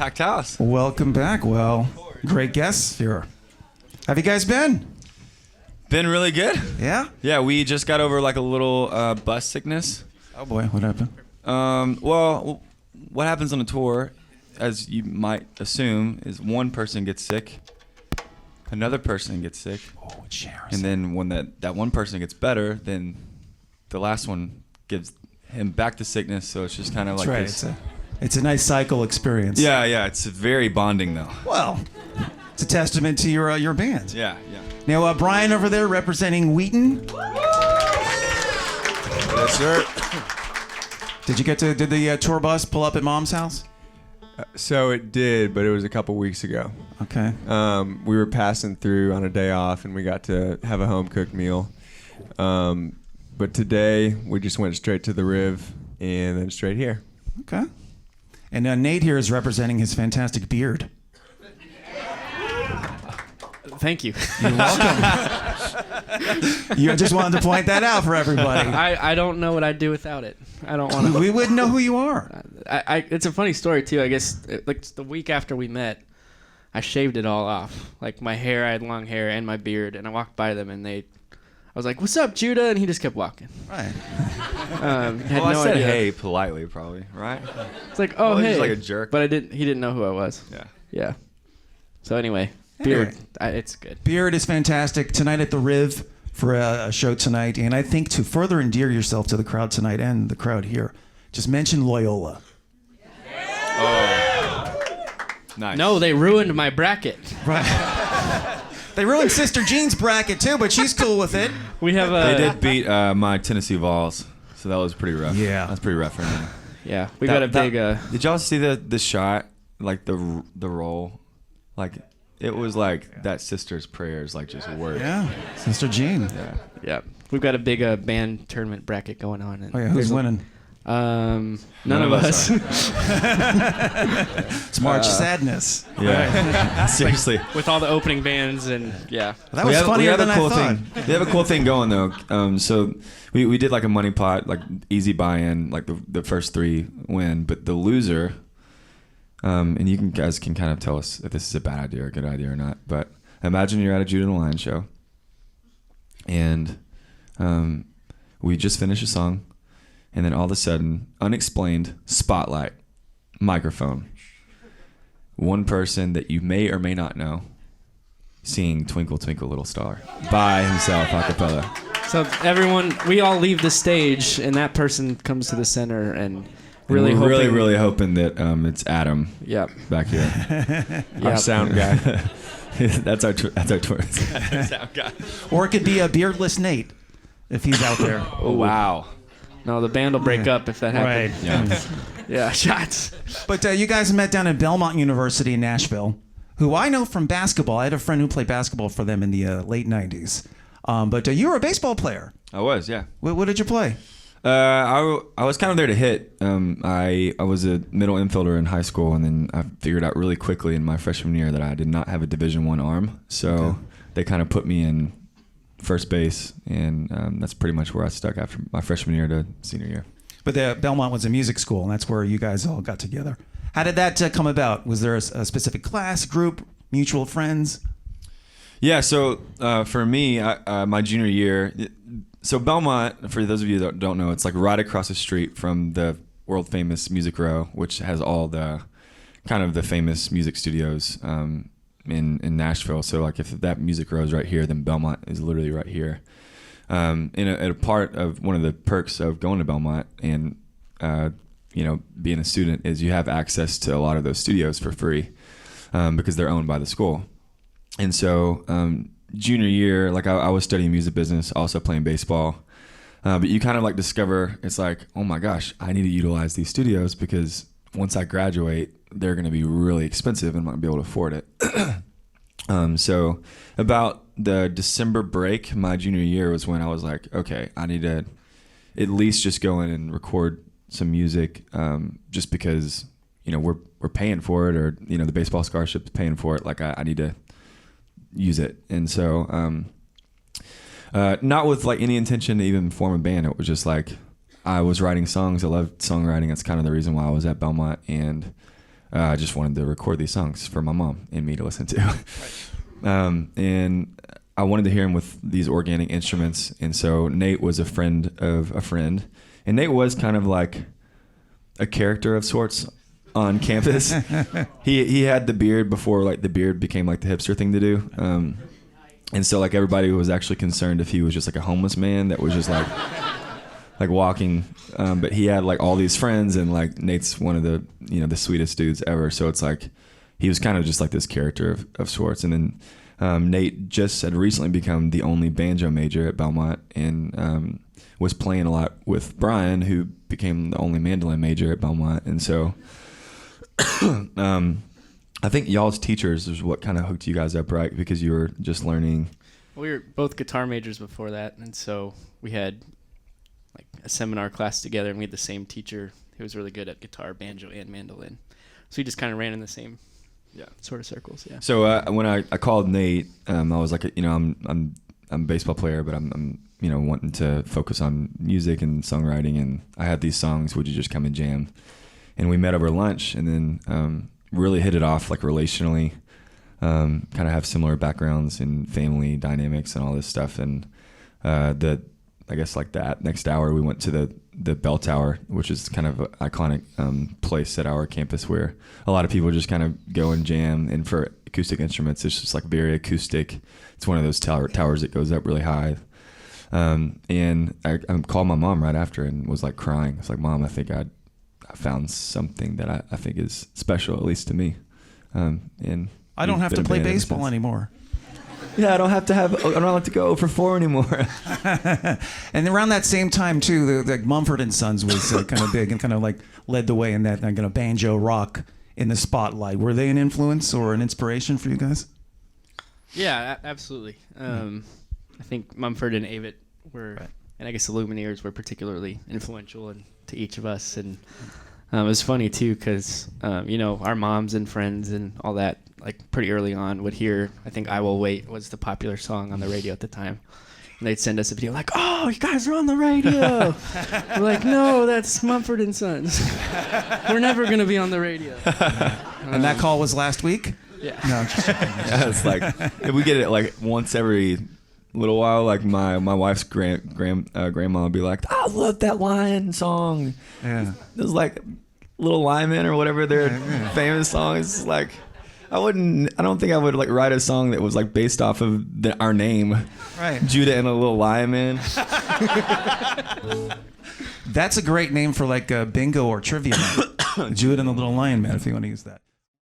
Packed house. Welcome back. Well, great guests here. Have you guys been? Been really good. Yeah? Yeah, we just got over like a little bus sickness. Oh boy, what happened? Well, what happens on a tour, as you might assume, is one person gets sick, another person gets sick, Oh, it shares. and then when that one person gets better, then the last one gives him back to sickness. So it's just kind of That's like right. this. It's a nice cycle experience. Yeah, it's very bonding though. Well, it's a testament to your band. Yeah. Now, Brian over there representing Wheaton. Yes, sir. Did the tour bus pull up at Mom's house? So it did, but it was a couple weeks ago. Okay. We were passing through on a day off, and we got to have a home-cooked meal. But today, we just went straight to the Riv and then straight here. Okay. And Nate here is representing his fantastic beard. Thank you. You're welcome. You just wanted to point that out for everybody. I don't know what I'd do without it. I don't want to. We wouldn't know who you are. It's a funny story too. I guess like the week after we met, I shaved it all off. Like my hair, I had long hair and my beard, and I walked by them and I was like, "What's up, Judah?" And he just kept walking. Right. Had Well, I no said idea. hey politely, probably, right? It's like, oh Well, he's hey, just like a jerk. But he didn't know who I was. Yeah. Yeah. So anyway, beard, Anyway. it's good. Beard is fantastic. Tonight at the Riv for a show tonight. And I think to further endear yourself to the crowd tonight and the crowd here, just mention Loyola. Nice. No, they ruined my bracket. Right. They ruined Sister Jean's bracket too, but she's cool with it. We have a. They did beat my Tennessee Vols, so that was pretty rough. Yeah. That's pretty rough for me. Yeah, we got a big. Did y'all see the shot, like the roll, like it was like that sister's prayers, like just worked. Yeah. Sister Jean. Yeah, we've got a big band tournament bracket going on. And Oh yeah, who's winning? none of us. It's March Sadness. Yeah. Seriously. With all the opening bands and yeah. That was funnier than I thought. They have a cool thing going though. So we did like a money pot, like easy buy-in, like the first three win, but the loser, and you guys can kind of tell us if this is a bad idea or a good idea or not. But imagine you're at a Judah and the Lion show, and we just finished a song, and then all of a sudden, unexplained, spotlight, microphone. One person that you may or may not know singing Twinkle Twinkle Little Star by himself a cappella. So everyone, we all leave the stage, and that person comes to the center, and really And we're hoping, really hoping that it's Adam Yep. back here. Our sound guy. that's our sound guy. Or it could be a beardless Nate if he's out there. Oh, wow. No, the band will break up if that happens. Yeah. Yeah, shots. But you guys met down at Belmont University in Nashville, who I know from basketball. I had a friend who played basketball for them in the late 90s. But you were a baseball player. I was, yeah. What did you play? I was kind of there to hit. I was a middle infielder in high school, and then I figured out really quickly in my freshman year that I did not have a Division I arm. So they kind of put me in first base, and that's pretty much where I stuck after my freshman year to senior year. But Belmont was a music school, and that's where you guys all got together. How did that come about? Was there a specific class, group, mutual friends? Yeah, so for me, my junior year, so Belmont, for those of you that don't know, it's like right across the street from the world famous Music Row, which has all the kind of the famous music studios in Nashville. So like if that Music Row is right here, then Belmont is literally right here. And a part of one of the perks of going to Belmont and being a student is you have access to a lot of those studios for free because they're owned by the school. And so junior year, like I was studying music business, also playing baseball. But you kind of like discover, it's like, oh my gosh, I need to utilize these studios because once I graduate, they're going to be really expensive and I'm not going to be able to afford it. So about the December break, my junior year was when I was like, okay, I need to at least just go in and record some music just because, we're paying for it or, the baseball scholarship's paying for it. Like I need to use it. And so not with like any intention to even form a band. It was just like I was writing songs. I loved songwriting. That's kind of the reason why I was at Belmont. And I just wanted to record these songs for my mom and me to listen to. And I wanted to hear him with these organic instruments. And so Nate was a friend of a friend. And Nate was kind of like a character of sorts on campus. He had the beard before like the beard became like the hipster thing to do. And so like everybody was actually concerned if he was just like a homeless man that was just like walking. But he had like all these friends, and like Nate's one of the, you know, the sweetest dudes ever. So it's like he was kind of just like this character of sorts. And then Nate just had recently become the only banjo major at Belmont, and was playing a lot with Brian, who became the only mandolin major at Belmont. And so I think y'all's teachers is what kind of hooked you guys up, right? Because you were just learning. We were both guitar majors before that, and so we had like a seminar class together, and we had the same teacher who was really good at guitar, banjo, and mandolin. So we just kind of ran in the same sort of circles. Yeah. So when I called Nate, I was like, you know, I'm a baseball player, but I'm you know, wanting to focus on music and songwriting, and I had these songs. Would you just come and jam? And we met over lunch, and then really hit it off like relationally. Kind of have similar backgrounds in family dynamics and all this stuff. And I guess like that next hour we went to the Bell Tower, which is kind of an iconic place at our campus where a lot of people just kind of go and jam. And for acoustic instruments, it's just like very acoustic. It's one of those towers that goes up really high. And I called my mom right after and was like crying. It's like, Mom, I think I found something that I think is special, at least to me. And I don't have to play baseball anymore. Yeah, I don't have to go for 4 anymore. And around that same time too, the Mumford and Sons was kind of big and kind of like led the way in that kind of banjo rock in the spotlight. Were they an influence or an inspiration for you guys? Yeah, absolutely. I think Mumford and Avett were, and I guess the Lumineers were particularly influential to each of us. And it was funny too because you know, our moms and friends and all that, like pretty early on, would hear, I think I Will Wait was the popular song on the radio at the time. And they'd send us a video like, oh, you guys are on the radio. We're like, no, that's Mumford and Sons. We're never going to be on the radio. And that call was last week? Yeah. No. Yeah, it's like, we get it like once every little while. Like my wife's grandma would be like, I love that Lion song. Yeah. It was like Little Lyman or whatever their famous song is. Like, I don't think I would like write a song that was like based off of our name, Right. Judah and a Little Lion Man. That's a great name for like a bingo or trivia night. Jude and the Little Lion Man, if you want to use that.